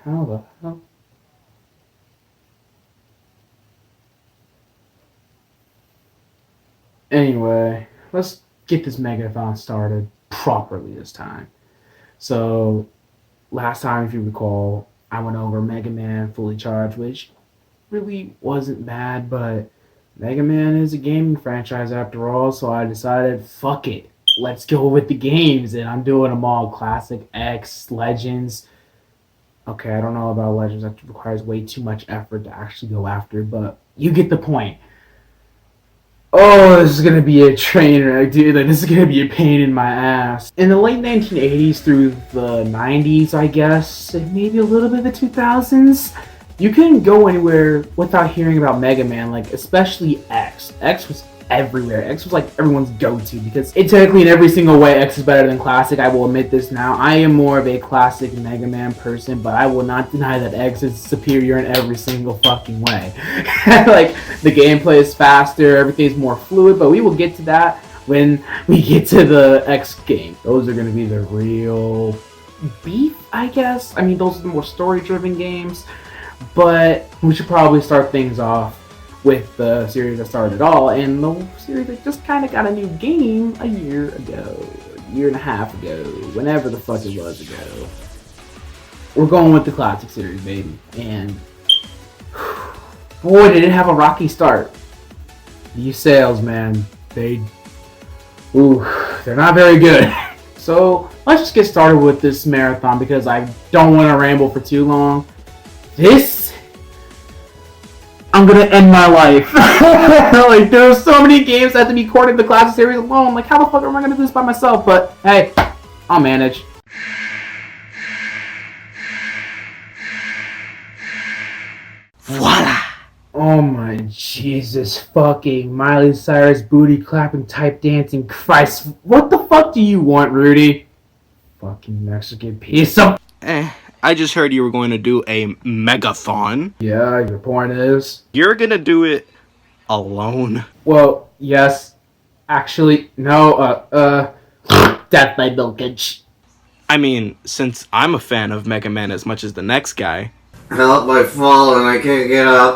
How the hell? Anyway, let's get this Megathon started properly this time. So, last time, if you recall, I went over Mega Man Fully Charged, which really wasn't bad, but Mega Man is a gaming franchise after all, so I decided, fuck it. Let's go with the games, and I'm doing them all. Classic, X, Legends. Okay, I don't know about Legends. That requires way too much effort to actually go after, but you get the point. Oh, this is gonna be a train wreck, dude. Like, this is gonna be a pain in my ass. In the late 1980s through the 90s, I guess, and maybe a little bit of the 2000s, you couldn't go anywhere without hearing about Mega Man, like, especially X. X was everywhere. X was like everyone's go-to because it technically in every single way X is better than Classic. I will admit this now. I am more of a Classic Mega Man person, but I will not deny that X is superior in every single fucking way. Like, the gameplay is faster, everything's more fluid, but we will get to that when we get to the X game. Those are going to be the real beef, I guess. I mean, those are the more story-driven games, but we should probably start things off with the series that started it all, and the series that just kind of got a new game a year ago, a year and a half ago, whenever the fuck it was ago. We're going with the Classic series, baby, and boy, did it have a rocky start. These sales, man, they're not very good. So let's just get started with this marathon because I don't want to ramble for too long. I'm gonna end my life. Like, there's so many games that have to be recorded in the Classic series alone. Like, how the fuck am I gonna do this by myself? But hey, I'll manage. Voila! Oh my Jesus fucking Miley Cyrus booty clapping type dancing Christ. What the fuck do you want, Rudy? Fucking Mexican piece of... I just heard you were going to do a Megathon. Yeah, your point is? You're gonna do it alone? Well, yes. Actually, no, that's my milkage. I mean, since I'm a fan of Mega Man as much as the next guy. Help, I fall and I can't get up.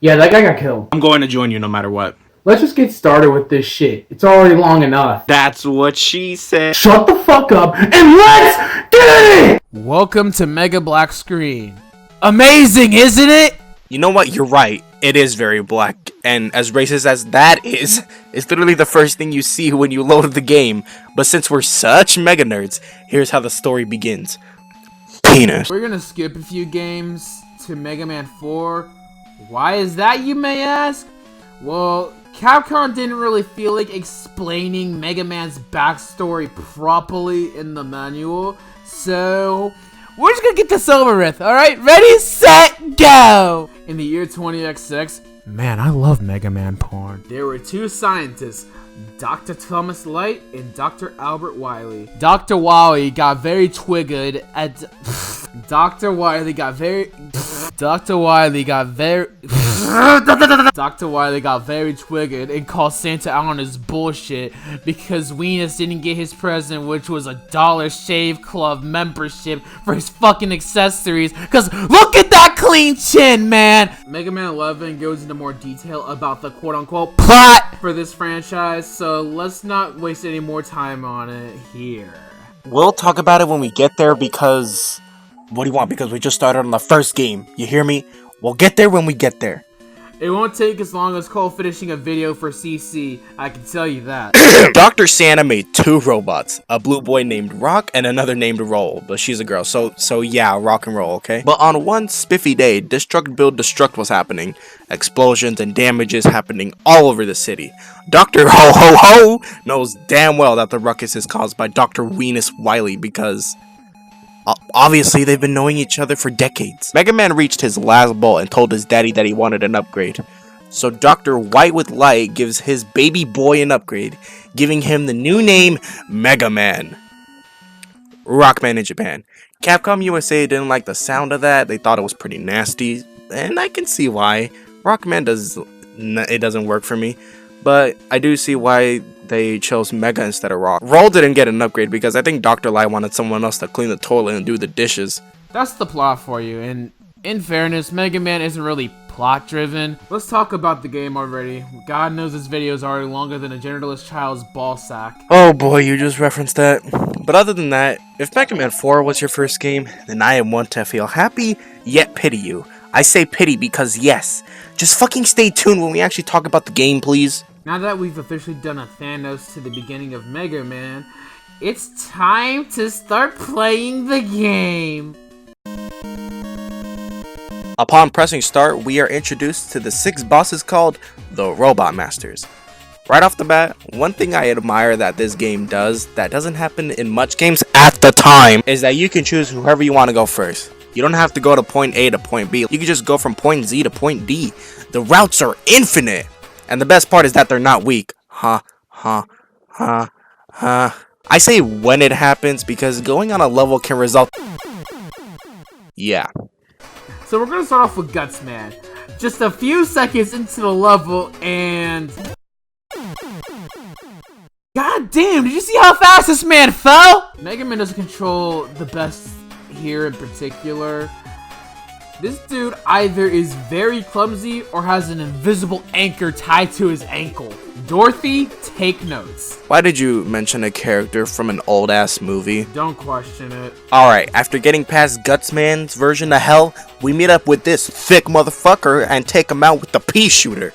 Yeah, that guy got killed. I'm going to join you no matter what. Let's just get started with this shit. It's already long enough. That's what she said. Shut the fuck up and let's get it! Welcome to Mega Black Screen. Amazing, isn't it? You know what? You're right. It is very black. And as racist as that is, it's literally the first thing you see when you load the game. But since we're such mega nerds, here's how the story begins. Penis. We're gonna skip a few games to Mega Man 4. Why is that, you may ask? Well, Capcom didn't really feel like explaining Mega Man's backstory properly in the manual, so we're just gonna get this over with, alright? Ready, set, go! In the year 20XX, man, I love Mega Man porn. There were two scientists, Dr. Thomas Light and Dr. Albert Wily. Dr. Wily got very twiggered at... Dr. Wily got very triggered and called Santa out on his bullshit because Venus didn't get his present, which was a Dollar Shave Club membership for his fucking accessories. Cause look at that clean chin, man! Mega Man 11 goes into more detail about the quote-unquote plot for this franchise, so let's not waste any more time on it here. We'll talk about it when we get there because... What do you want? Because we just started on the first game. You hear me? We'll get there when we get there. It won't take as long as Cole finishing a video for CC, I can tell you that. Dr. Santa made two robots, a blue boy named Rock and another named Roll, but she's a girl, so yeah, rock and roll, okay? But on one spiffy day, Destruct Build Destruct was happening, explosions and damages happening all over the city. Dr. Ho Ho Ho knows damn well that the ruckus is caused by Dr. Venus Wily because... obviously, they've been knowing each other for decades. Mega Man reached his last ball and told his daddy that he wanted an upgrade. So Dr. White with Light gives his baby boy an upgrade, giving him the new name Mega Man. Rockman in Japan. Capcom USA didn't like the sound of that. They thought it was pretty nasty, and I can see why. Rockman doesn't work for me, but I do see why they chose Mega instead of Rock. Roll didn't get an upgrade because I think Dr. Light wanted someone else to clean the toilet and do the dishes. That's the plot for you, and in fairness, Mega Man isn't really plot driven. Let's talk about the game already. God knows this video is already longer than a genderless child's ball sack. Oh boy, you just referenced that. But other than that, if Mega Man 4 was your first game, then I am one to feel happy, yet pity you. I say pity because yes, just fucking stay tuned when we actually talk about the game, please. Now that we've officially done a Thanos to the beginning of Mega Man, it's time to start playing the game. Upon pressing start, we are introduced to the 6 bosses called the Robot Masters. Right off the bat, one thing I admire that this game does that doesn't happen in much games at the time is that you can choose whoever you want to go first. You don't have to go to point A to point B. You can just go from point Z to point D. The routes are infinite. And the best part is that they're not weak. I say when it happens because going on a level can result... Yeah. So we're gonna start off with Guts Man. Just a few seconds into the level and... God damn, did you see how fast this man fell? Mega Man doesn't control the best here in particular. This dude either is very clumsy or has an invisible anchor tied to his ankle. Dorothy, take notes. Why did you mention a character from an old ass movie? Don't question it. Alright, after getting past Gutsman's version of hell, we meet up with this thick motherfucker and take him out with the pea shooter.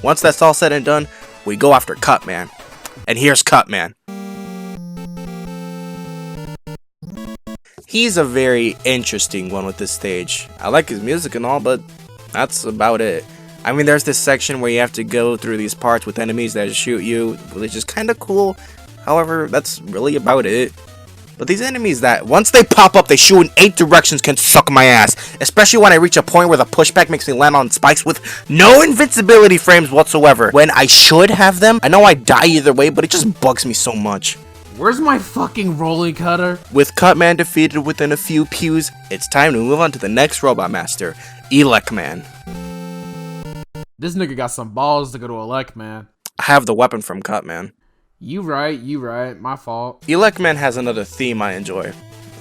Once that's all said and done, we go after Cutman. And here's Cutman. He's a very interesting one with this stage. I like his music and all, but that's about it. I mean, there's this section where you have to go through these parts with enemies that shoot you, which is kind of cool. However, that's really about it. But these enemies that, once they pop up, they shoot in 8 directions can suck my ass. Especially when I reach a point where the pushback makes me land on spikes with no invincibility frames whatsoever. When I should have them, I know I die either way, but it just bugs me so much. Where's my fucking rolling cutter? With Cutman defeated within a few pews, it's time to move on to the next Robot Master, Elec Man. This nigga got some balls to go to Elec Man. I have the weapon from Cutman. You right, my fault. Elec Man has another theme I enjoy.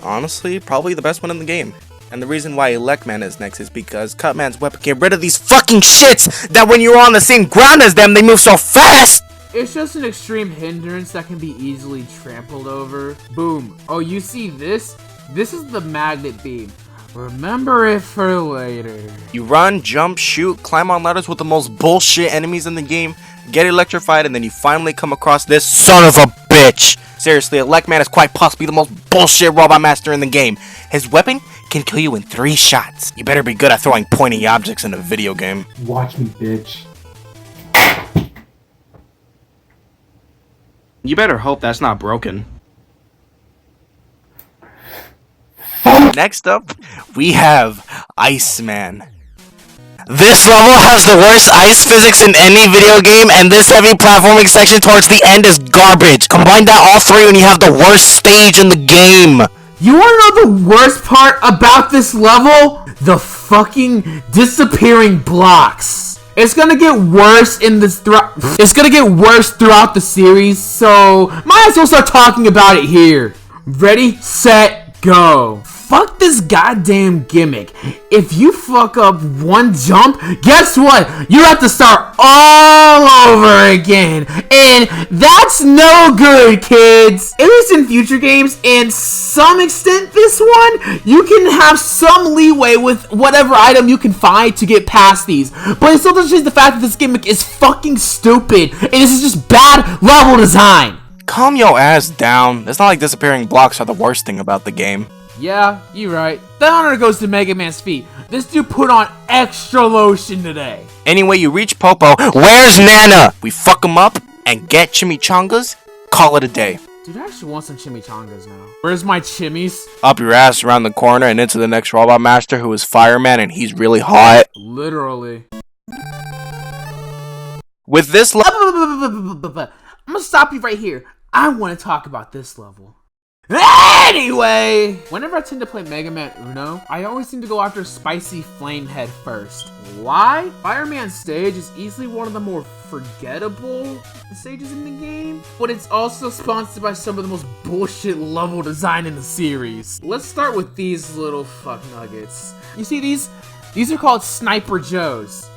Honestly, probably the best one in the game. And the reason why Elec Man is next is because Cutman's weapon can get rid of these fucking shits that when you're on the same ground as them, they move so fast! It's just an extreme hindrance that can be easily trampled over. Boom. Oh, you see this? This is the magnet beam. Remember it for later. You run, jump, shoot, climb on ladders with the most bullshit enemies in the game, get electrified, and then you finally come across this son of a bitch. Seriously, Elec Man is quite possibly the most bullshit robot master in the game. His weapon can kill you in 3 shots. You better be good at throwing pointy objects in a video game. Watch me, bitch. You better hope that's not broken. Next up, we have Iceman. This level has the worst ice physics in any video game, and this heavy platforming section towards the end is garbage. Combine that all 3 and you have the worst stage in the game. You wanna know the worst part about this level? The fucking disappearing blocks. It's gonna get worse It's gonna get worse throughout the series, so might as well start talking about it here. Ready, set, go. Fuck this goddamn gimmick. If you fuck up one jump, guess what? You have to start all over again. And that's no good, kids. At least in future games, and some extent this one, you can have some leeway with whatever item you can find to get past these. But it still doesn't change the fact that this gimmick is fucking stupid. And this is just bad level design. Calm your ass down. It's not like disappearing blocks are the worst thing about the game. Yeah, you're right. The honor goes to Mega Man's feet. This dude put on extra lotion today. Anyway, you reach Popo. Where's Nana? We fuck him up and get chimichangas. Call it a day. Dude, I actually want some chimichangas now. Where's my chimmies? Up your ass around the corner and into the next Robot Master, who is Fireman, and he's really hot. Literally. With this I'm gonna stop you right here. I want to talk about this level. Anyway, whenever I tend to play Mega Man Uno, I always seem to go after Spicy Flamehead first. Why? Fireman stage is easily one of the more forgettable stages in the game, but it's also sponsored by some of the most bullshit level design in the series. Let's start with these little fuck nuggets. You see these? These are called Sniper Joes.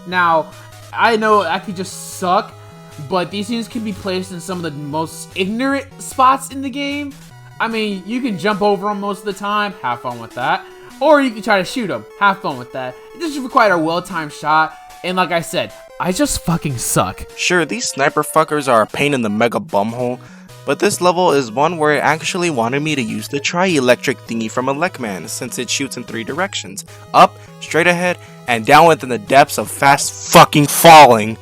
Now, I know I could just suck, but these things can be placed in some of the most ignorant spots in the game. I mean, you can jump over them most of the time, have fun with that. Or you can try to shoot them, have fun with that. It just requires a well-timed shot, and like I said, I just fucking suck. Sure, these sniper fuckers are a pain in the mega bumhole, but this level is one where it actually wanted me to use the tri-electric thingy from Elec Man, since it shoots in 3 directions. Up, straight ahead, and down within the depths of fast fucking falling.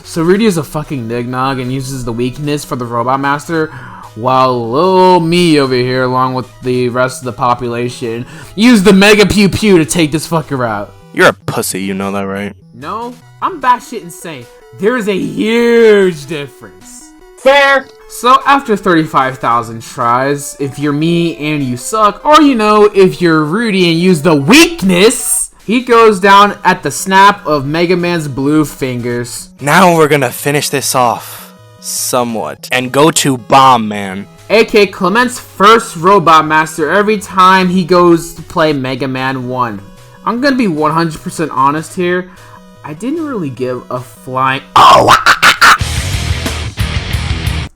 So Rudy is a fucking nignog and uses the weakness for the Robot Master, while little me over here, along with the rest of the population, use the Mega Pew Pew to take this fucker out. You're a pussy, you know that, right? No, I'm batshit insane. There is a huge difference. Fair! So after 35,000 tries, if you're me and you suck, or you know, if you're Rudy and use the weakness, he goes down at the snap of Mega Man's blue fingers. Now we're gonna finish this off. Somewhat. And go to Bomb Man. aka Clement's first Robot Master every time he goes to play Mega Man 1. I'm gonna be 100% honest here. I didn't really give a flying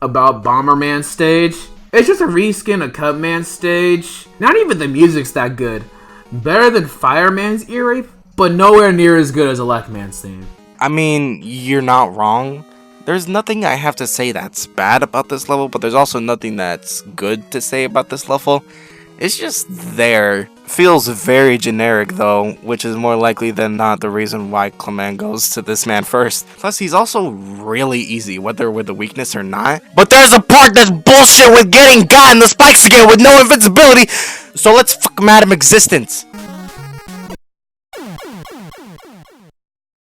about Bomberman stage. It's just a reskin of Cubman stage. Not even the music's that good. Better than Fireman's ear rape, but nowhere near as good as Elec Man's theme. I mean, you're not wrong. There's nothing I have to say that's bad about this level, but there's also nothing that's good to say about this level. It's just there. Feels very generic though, which is more likely than not the reason why Clement goes to this man first. Plus, he's also really easy, whether with the weakness or not. But there's a part that's bullshit with getting got in the spikes again with no invincibility, so let's fuck him out of existence.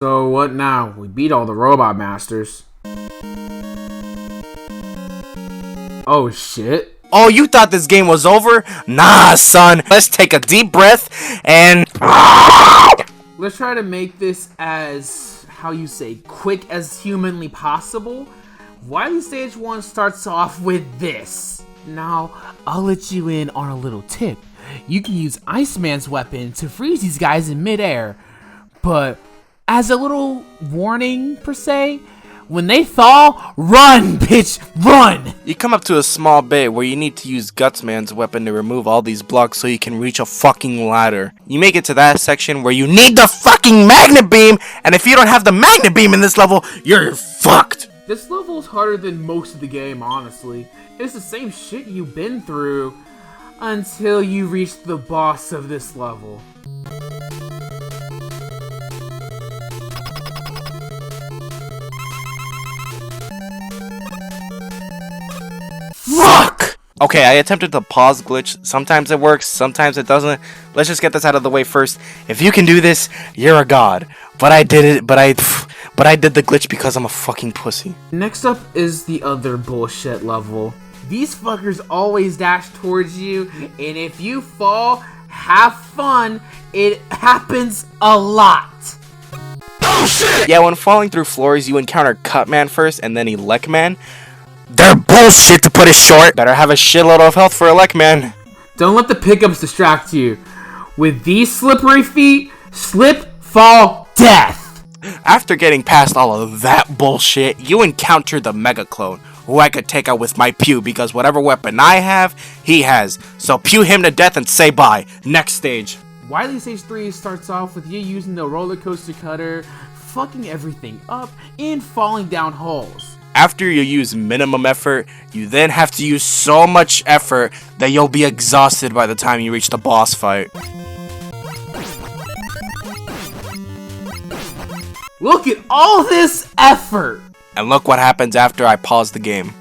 So what now? We beat all the Robot Masters. Oh shit. Oh, you thought this game was over? Nah, son. Let's take a deep breath and... Let's try to make this as, how you say, quick as humanly possible. Wily Stage 1 starts off with this. Now, I'll let you in on a little tip. You can use Iceman's weapon to freeze these guys in midair. But, as a little warning, per se, when they thaw, run, bitch, run! You come up to a small bit where you need to use Gutsman's weapon to remove all these blocks so you can reach a fucking ladder. You make it to that section where you need the fucking magnet beam, and if you don't have the magnet beam in this level, you're fucked! This level is harder than most of the game, honestly. It's the same shit you've been through until you reach the boss of this level. Fuck! Okay, I attempted the pause glitch. Sometimes it works, sometimes it doesn't. Let's just get this out of the way first. If you can do this, you're a god. But I did it, but I did the glitch because I'm a fucking pussy. Next up is the other bullshit level. These fuckers always dash towards you, and if you fall, have fun. It happens a lot. Oh shit! Yeah, when falling through floors, you encounter Cutman first and then Elec Man. They're bullshit, to put it short. Better have a shitload of health for Elec Man. Don't let the pickups distract you. With these slippery feet, slip, fall, death. After getting past all of that bullshit, you encounter the Mega Clone, who I could take out with my pew because whatever weapon I have, he has. So pew him to death and say bye. Next stage. Wily Stage 3 starts off with you using the roller coaster cutter, fucking everything up, and falling down holes. After you use minimum effort, you then have to use so much effort that you'll be exhausted by the time you reach the boss fight. Look at all this effort! And look what happens after I pause the game.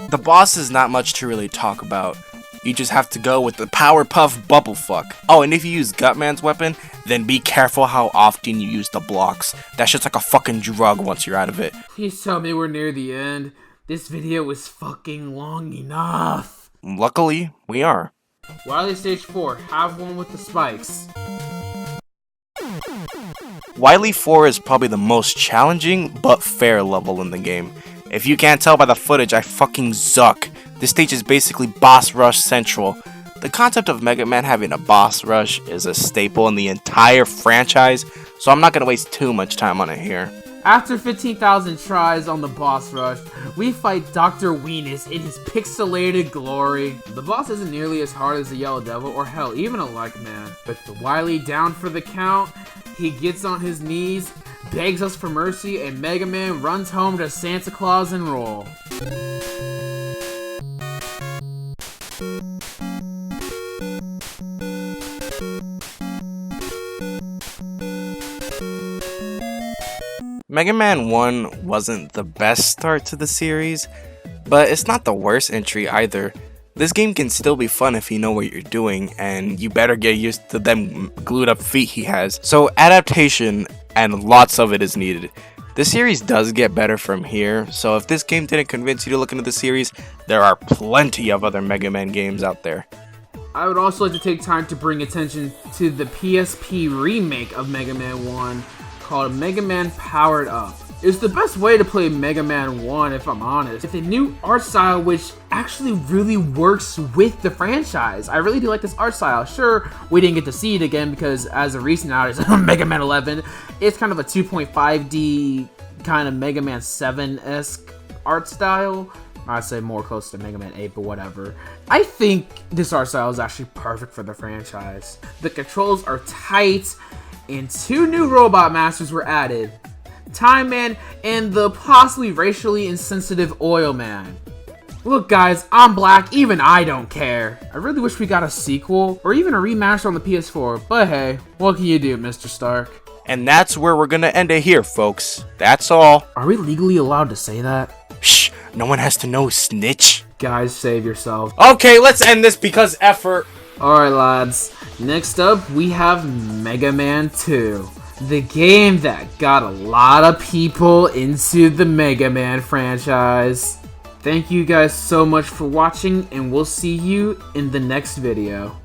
The boss is not much to really talk about. You just have to go with the Powerpuff Bubblefuck. Oh, and if you use Gutman's weapon, then be careful how often you use the blocks. That shit's like a fucking drug once you're out of it. Please tell me we're near the end. This video is fucking long enough. Luckily, we are. Wily Stage 4, have one with the spikes. Wily 4 is probably the most challenging but fair level in the game. If you can't tell by the footage, I fucking zuck. This stage is basically boss rush central. The concept of Mega Man having a boss rush is a staple in the entire franchise, so I'm not gonna waste too much time on it here. After 15,000 tries on the boss rush, we fight Dr. Weenus in his pixelated glory. The boss isn't nearly as hard as the Yellow Devil or hell, even Elec Man. With the Wily down for the count, he gets on his knees, begs us for mercy, and Mega Man runs home to Santa Claus and roll. Mega Man 1 wasn't the best start to the series, but it's not the worst entry either. This game can still be fun if you know what you're doing, and you better get used to them glued up feet he has. So adaptation, and lots of it, is needed. The series does get better from here, so if this game didn't convince you to look into the series, there are plenty of other Mega Man games out there. I would also like to take time to bring attention to the PSP remake of Mega Man 1 called Mega Man Powered Up. It's the best way to play Mega Man 1 if I'm honest. It's a new art style which actually really works with the franchise. I really do like this art style. Sure, we didn't get to see it again because as a recent outage of Mega Man 11, it's kind of a 2.5D kind of Mega Man 7-esque art style. I'd say more close to Mega Man 8, but whatever. I think this art style is actually perfect for the franchise. The controls are tight, and 2 new robot masters were added. Time Man and the possibly racially insensitive Oil Man. Look guys, I'm black, even I don't care. I really wish we got a sequel, or even a remaster on the PS4, but hey, what can you do, Mr. Stark? And that's where we're gonna end it here, folks. That's all. Are we legally allowed to say that? Shh, no one has to know, snitch. Guys, save yourself. Okay, let's end this because effort. Alright lads, next up we have Mega Man 2. The game that got a lot of people into the Mega Man franchise. Thank you guys so much for watching, and we'll see you in the next video.